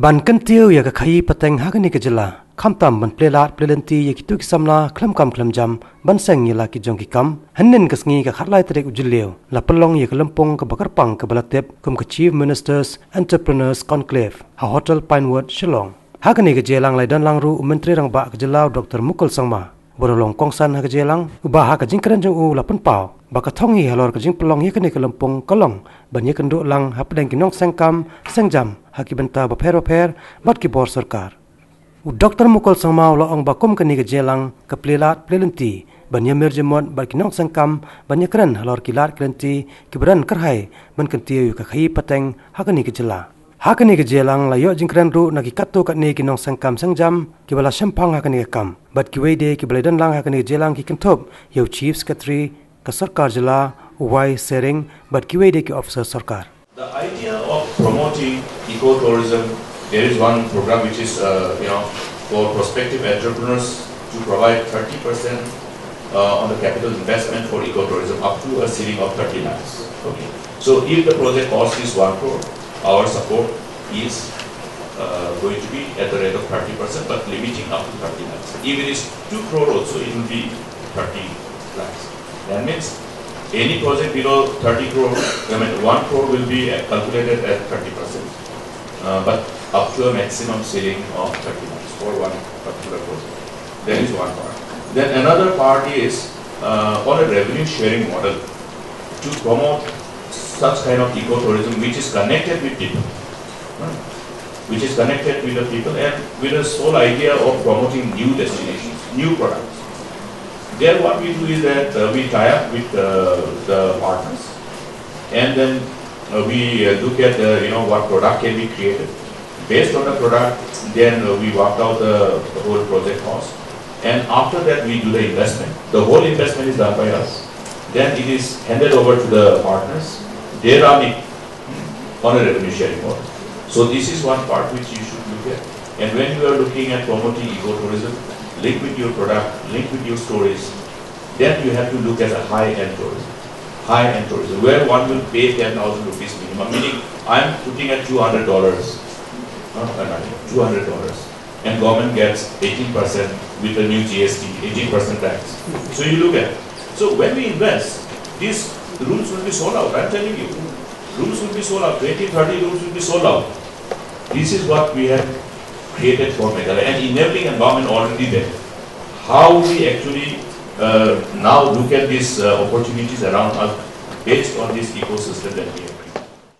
บันกันเตียวอยากขยี้ปะแตงหากันนี่กจลาคำตามบันเปลลาดเปลนตีอยากตุกสัมลาคลำกำคลำจำบันเซงยลากิจงกิกำฮันนินกสงีกับขัดไล่ตระกุจเลวลาปลองอยากลำปงกับบักรปังกับบลาเต็บคุมกับ Chief Ministers Entrepreneurs Conclave หาโฮเทล Pinewood ฉลองหากันนี่กเจลังไลดันลังรูมันตรีรังบะกจลาวดรมุกลสังมาบรลงกองสันหากเจลังอุบาหากจิงกระนจงอูลาปนเป่าบักท่องยีฮัลลอร์กจิงปลองยกันนี่กลำปงกลองบันยกันดุลังฮับแดงกินน้องแสงกำแสงจำหากิบันตาบเพรบัดกิบอร์สรการดรมุกลสังมาละองบักคมกันนี่กเจลังกับเปลลาดเปลนตีบันยเมรจมอนบัดกินน้องแสงกำบันยกรันฮัลลอร์กิลาดกลันตีกิบรันกระไฮบันกันตีอยู่กับขยี้ปะแตงหากันนี่กเจลาหากันนี่กเจลังลายจิงกรันรูนักกัตโตกันนี่กินน้องแสงกำแสงจำกิบลาแชมพังหากันนี่กำบัดกิเวเดกิบลาดันลังหากันนี่กเจลังกิกันทบยูชีฟสกัตรีกับสรการจลาWhy sharing, but QAD officer Sarkar. The idea of promoting ecotourism, there is one program which is for prospective entrepreneurs to provide 30% on the capital investment for ecotourism up to a ceiling of 30 lakhs. Okay. So if the project cost is 1 crore, our support is going to be at the rate of 30%, but limiting up to 30 lakhs. If it is 2 crore also, it will be 30 lakhs. That means any project below 30 crore, 1 crore will be calculated at 30%, but up to a maximum ceiling of 30 lakhs for one particular project. That is one part. Then another part is on a revenue sharing model to promote such kind of ecotourism which is connected with people, which is connected with the people and with the sole idea of promoting new destinations, new products. There what we do is that we tie up with the partners and then we look at what product can be created. Based on the product, then we work out the whole project cost, and after that we do the investment. The whole investment is done by us. Then it is handed over to the partners. They run it on a revenue sharing model. So this is one part which you should look at. And when you are looking at promoting ecotourism, link with your product, link with your stories, then you have to look at a high-end tourism. High-end tourism, where one will pay 10,000 rupees minimum, meaning I am putting at $200, and government gets 18% with the new GST, 18% tax. So you look at, so when we invest, these rooms will be sold out, I am telling you. Rooms will be sold out, 20, 30 rooms will be sold out. This is what we have created for Meghalaya, and enabling environment already there. How we actually now look at these opportunities around us based on this ecosystem that we have.